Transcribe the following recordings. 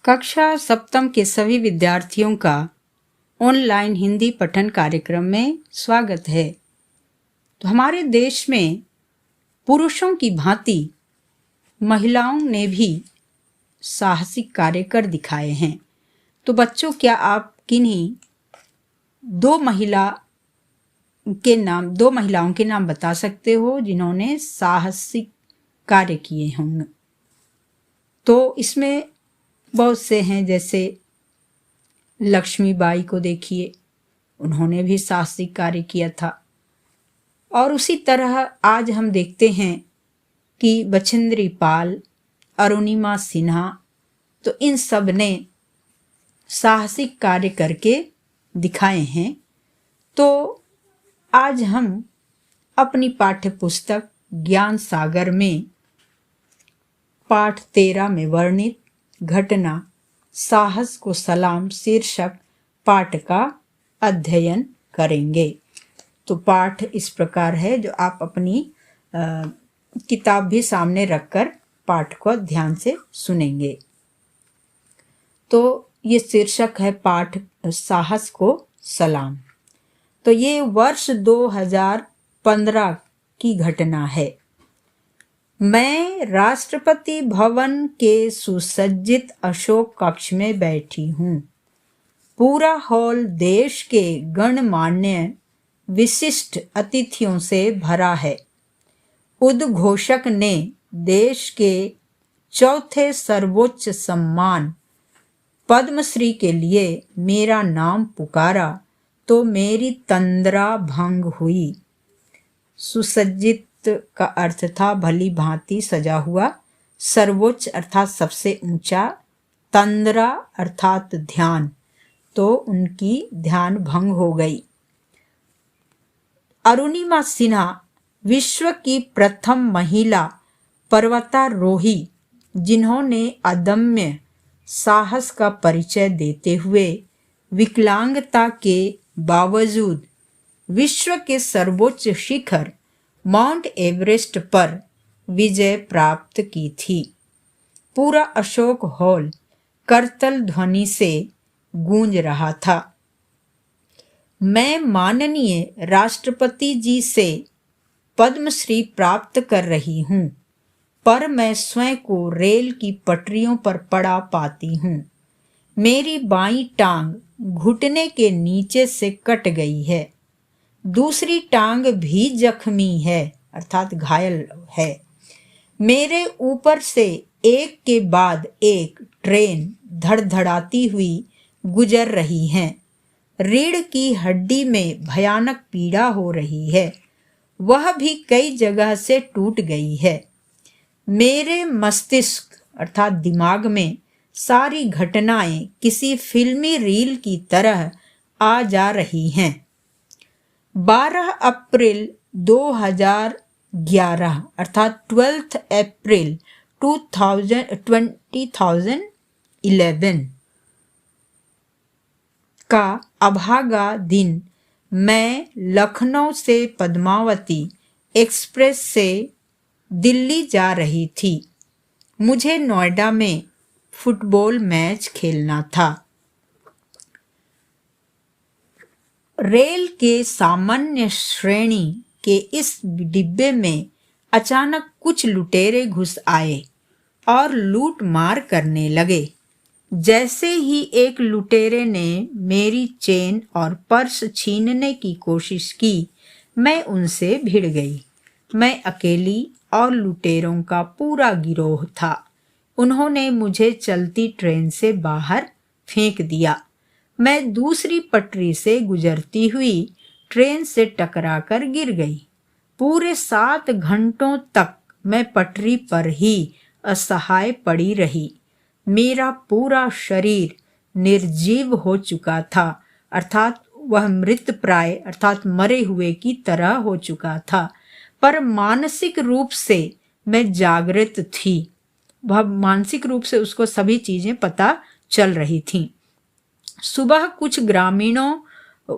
कक्षा सप्तम के सभी विद्यार्थियों का ऑनलाइन हिंदी पठन कार्यक्रम में स्वागत है। तो हमारे देश में पुरुषों की भांति महिलाओं ने भी साहसिक कार्य कर दिखाए हैं। तो बच्चों, क्या आप किन्हीं दो महिलाओं के नाम बता सकते हो जिन्होंने साहसिक कार्य किए होंगे? तो इसमें बहुत से हैं, जैसे लक्ष्मीबाई को देखिए, उन्होंने भी साहसिक कार्य किया था। और उसी तरह आज हम देखते हैं कि बछेंद्री पाल, अरुणिमा सिन्हा, तो इन सब ने साहसिक कार्य करके दिखाए हैं। तो आज हम अपनी पाठ्य पुस्तक ज्ञान सागर में पाठ 13 में वर्णित घटना साहस को सलाम शीर्षक पाठ का अध्ययन करेंगे। तो पाठ इस प्रकार है, जो आप अपनी किताब भी सामने रखकर पाठ को ध्यान से सुनेंगे। तो ये शीर्षक है पाठ साहस को सलाम। तो ये वर्ष 2015 की घटना है। मैं राष्ट्रपति भवन के सुसज्जित अशोक कक्ष में बैठी हूँ। पूरा हॉल देश के गणमान्य विशिष्ट अतिथियों से भरा है। उद्घोषक ने देश के चौथे सर्वोच्च सम्मान पद्मश्री के लिए मेरा नाम पुकारा तो मेरी तंद्रा भंग हुई। सुसज्जित का अर्थ था भली भांति सजा हुआ, सर्वोच्च अर्थात सबसे ऊंचा, तंद्रा अर्थात ध्यान, तो उनकी ध्यान भंग हो गई। अरुणिमा सिन्हा विश्व की प्रथम महिला पर्वतारोही, जिन्होंने अदम्य साहस का परिचय देते हुए विकलांगता के बावजूद विश्व के सर्वोच्च शिखर माउंट एवरेस्ट पर विजय प्राप्त की थी। पूरा अशोक हॉल करतल ध्वनि से गूंज रहा था। मैं माननीय राष्ट्रपति जी से पद्मश्री प्राप्त कर रही हूँ, पर मैं स्वयं को रेल की पटरियों पर पड़ा पाती हूँ। मेरी बाईं टांग घुटने के नीचे से कट गई है। दूसरी टांग भी जख्मी है, अर्थात घायल है। मेरे ऊपर से एक के बाद एक ट्रेन धड़धड़ाती हुई गुजर रही है। रीढ़ की हड्डी में भयानक पीड़ा हो रही है, वह भी कई जगह से टूट गई है। मेरे मस्तिष्क अर्थात दिमाग में सारी घटनाएं किसी फिल्मी रील की तरह आ जा रही हैं। 12 अप्रैल 2011 अर्थात 12 अप्रैल 2011 का अभागा दिन मैं लखनऊ से पद्मावती एक्सप्रेस से दिल्ली जा रही थी। मुझे नोएडा में फुटबॉल मैच खेलना था। रेल के सामान्य श्रेणी के इस डिब्बे में अचानक कुछ लुटेरे घुस आए और लूट मार करने लगे। जैसे ही एक लुटेरे ने मेरी चेन और पर्स छीनने की कोशिश की, मैं उनसे भिड़ गई। मैं अकेली और लुटेरों का पूरा गिरोह था। उन्होंने मुझे चलती ट्रेन से बाहर फेंक दिया। मैं दूसरी पटरी से गुजरती हुई ट्रेन से टकराकर गिर गई। पूरे 7 घंटों तक मैं पटरी पर ही असहाय पड़ी रही। मेरा पूरा शरीर निर्जीव हो चुका था, अर्थात वह मृत प्राय अर्थात मरे हुए की तरह हो चुका था, पर मानसिक रूप से मैं जागृत थी। वह मानसिक रूप से उसको सभी चीजें पता चल रही थीं। सुबह कुछ ग्रामीणों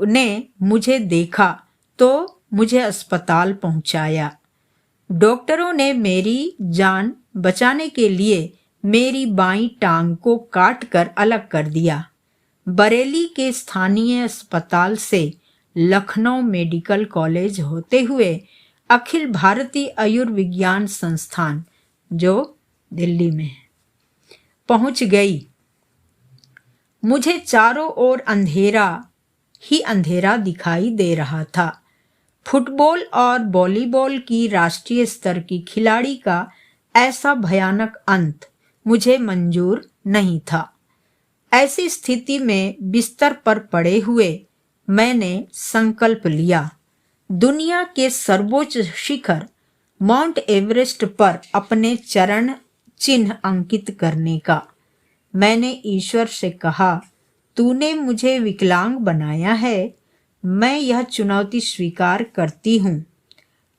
ने मुझे देखा तो मुझे अस्पताल पहुंचाया। डॉक्टरों ने मेरी जान बचाने के लिए मेरी बाईं टांग को काट कर अलग कर दिया। बरेली के स्थानीय अस्पताल से लखनऊ मेडिकल कॉलेज होते हुए अखिल भारतीय आयुर्विज्ञान संस्थान, जो दिल्ली में है, पहुंच गई। मुझे चारों ओर अंधेरा ही अंधेरा दिखाई दे रहा था। फुटबॉल और वॉलीबॉल की राष्ट्रीय स्तर की खिलाड़ी का ऐसा भयानक अंत मुझे मंजूर नहीं था। ऐसी स्थिति में बिस्तर पर पड़े हुए मैंने संकल्प लिया, दुनिया के सर्वोच्च शिखर माउंट एवरेस्ट पर अपने चरण चिन्ह अंकित करने का। मैंने ईश्वर से कहा, तूने मुझे विकलांग बनाया है, मैं यह चुनौती स्वीकार करती हूँ।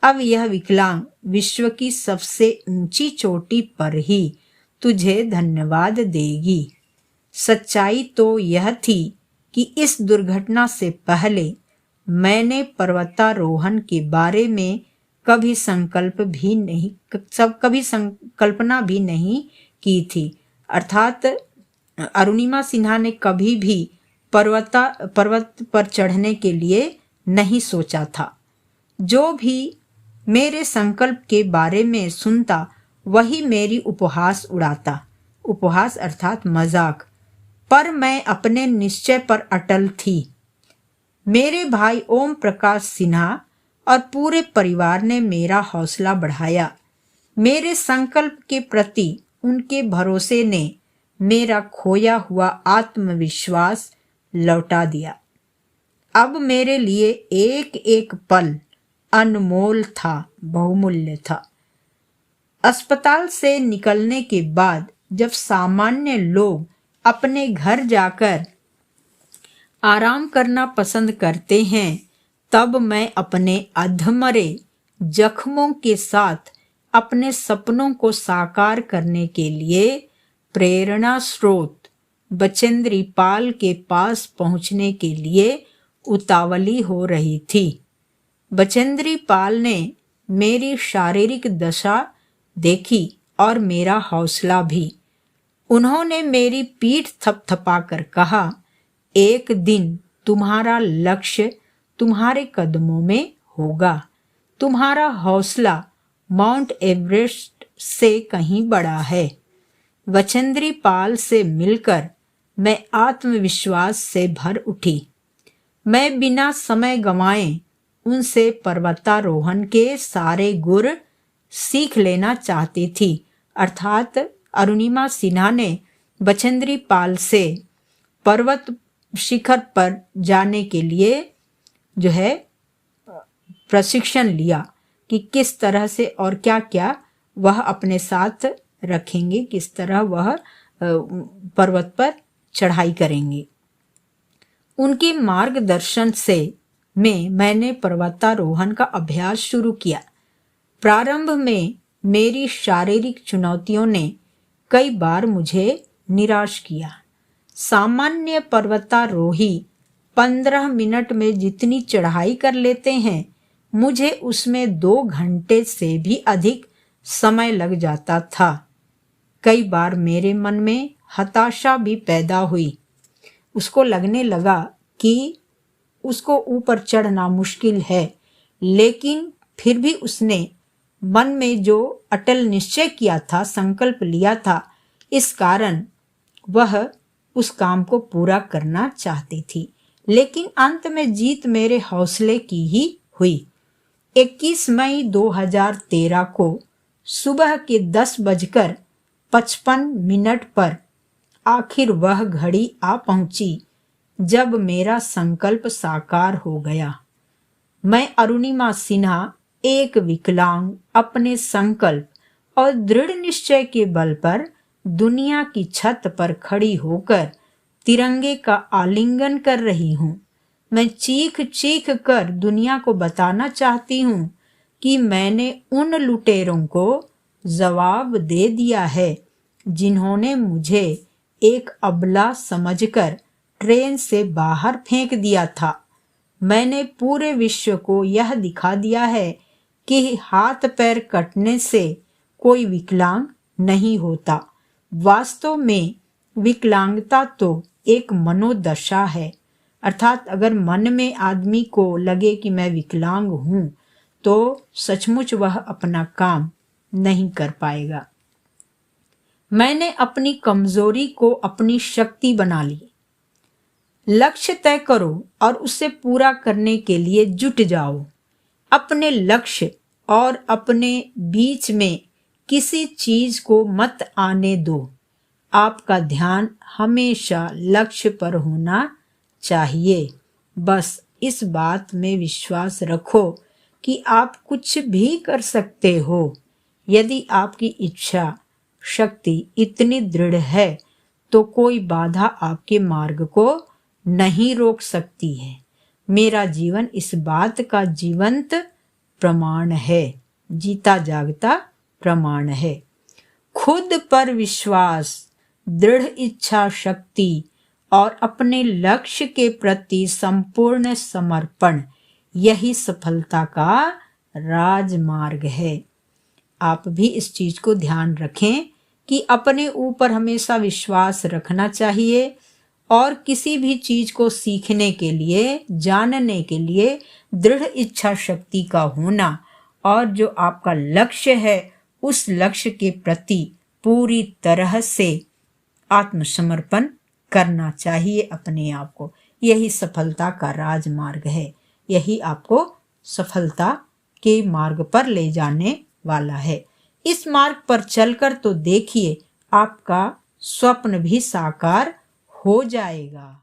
अब यह विकलांग विश्व की सबसे ऊंची चोटी पर ही तुझे धन्यवाद देगी। सच्चाई तो यह थी कि इस दुर्घटना से पहले मैंने पर्वतारोहण के बारे में कभी संकल्पना भी नहीं की थी। अर्थात अरुणिमा सिन्हा ने कभी भी पर्वत पर चढ़ने के लिए नहीं सोचा था। जो भी मेरे संकल्प के बारे में सुनता वही मेरी उपहास उड़ाता। उपहास अर्थात मजाक। पर मैं अपने निश्चय पर अटल थी। मेरे भाई ओम प्रकाश सिन्हा और पूरे परिवार ने मेरा हौसला बढ़ाया। मेरे संकल्प के प्रति उनके भरोसे ने मेरा खोया हुआ आत्मविश्वास लौटा दिया। अब मेरे लिए एक एक पल अनमोल था, बहुमूल्य था। अस्पताल से निकलने के बाद जब सामान्य लोग अपने घर जाकर आराम करना पसंद करते हैं, तब मैं अपने अधमरे जख्मों के साथ अपने सपनों को साकार करने के लिए प्रेरणा स्रोत बचेंद्री पाल के पास पहुंचने के लिए उतावली हो रही थी। बचेंद्री पाल ने मेरी शारीरिक दशा देखी और मेरा हौसला भी। उन्होंने मेरी पीठ थपथपाकर कहा, एक दिन तुम्हारा लक्ष्य तुम्हारे कदमों में होगा। तुम्हारा हौसला माउंट एवरेस्ट से कहीं बड़ा है। बचेंद्री पाल से मिलकर मैं आत्मविश्वास से भर उठी। मैं बिना समय गंवाए उनसे पर्वतारोहण के सारे गुर सीख लेना चाहती थी। अर्थात अरुणिमा सिन्हा ने बचेंद्री पाल से पर्वत शिखर पर जाने के लिए जो है प्रशिक्षण लिया कि किस तरह से और क्या क्या वह अपने साथ रखेंगे, किस तरह वह पर्वत पर चढ़ाई करेंगे। उनके मार्गदर्शन से मैंने पर्वतारोहण का अभ्यास शुरू किया। प्रारंभ में मेरी शारीरिक चुनौतियों ने कई बार मुझे निराश किया। सामान्य पर्वतारोही 15 मिनट में जितनी चढ़ाई कर लेते हैं, मुझे उसमें 2 घंटे से भी अधिक समय लग जाता था। कई बार मेरे मन में हताशा भी पैदा हुई। उसको लगने लगा कि उसको ऊपर चढ़ना मुश्किल है, लेकिन फिर भी उसने मन में जो अटल निश्चय किया था, संकल्प लिया था, इस कारण वह उस काम को पूरा करना चाहती थी। लेकिन अंत में जीत मेरे हौसले की ही हुई। 21 मई 2013 को सुबह के 10:55 पर आखिर वह घड़ी आ पहुंची जब मेरा संकल्प साकार हो गया। मैं अरुणिमा सिन्हा एक विकलांग अपने संकल्प और दृढ़ निश्चय के बल पर दुनिया की छत पर खड़ी होकर तिरंगे का आलिंगन कर रही हूँ। मैं चीख चीख कर दुनिया को बताना चाहती हूँ कि मैंने उन लुटेरों को जवाब दे दिया है जिन्होंने मुझे एक अबला समझकर ट्रेन से बाहर फेंक दिया था। मैंने पूरे विश्व को यह दिखा दिया है कि हाथ पैर कटने से कोई विकलांग नहीं होता। वास्तव में विकलांगता तो एक मनोदशा है, अर्थात अगर मन में आदमी को लगे कि मैं विकलांग हूं तो सचमुच वह अपना काम नहीं कर पाएगा। मैंने अपनी कमजोरी को अपनी शक्ति बना ली। लक्ष्य तय करो और उसे पूरा करने के लिए जुट जाओ। अपने लक्ष्य और अपने बीच में किसी चीज को मत आने दो। आपका ध्यान हमेशा लक्ष्य पर होना चाहिए। बस इस बात में विश्वास रखो कि आप कुछ भी कर सकते हो। यदि आपकी इच्छा शक्ति इतनी दृढ़ है तो कोई बाधा आपके मार्ग को नहीं रोक सकती है। मेरा जीवन इस बात का जीवंत प्रमाण है, जीता जागता प्रमाण है। खुद पर विश्वास, दृढ़ इच्छा शक्ति और अपने लक्ष्य के प्रति संपूर्ण समर्पण, यही सफलता का राजमार्ग है। आप भी इस चीज को ध्यान रखें कि अपने ऊपर हमेशा विश्वास रखना चाहिए और किसी भी चीज को सीखने के लिए, जानने के लिए दृढ़ इच्छा शक्ति का होना और जो आपका लक्ष्य है उस लक्ष्य के प्रति पूरी तरह से आत्मसमर्पण करना चाहिए अपने आप को। यही सफलता का राजमार्ग है, यही आपको सफलता के मार्ग पर ले जाने वाला है। इस मार्ग पर चलकर तो देखिए आपका स्वप्न भी साकार हो जाएगा।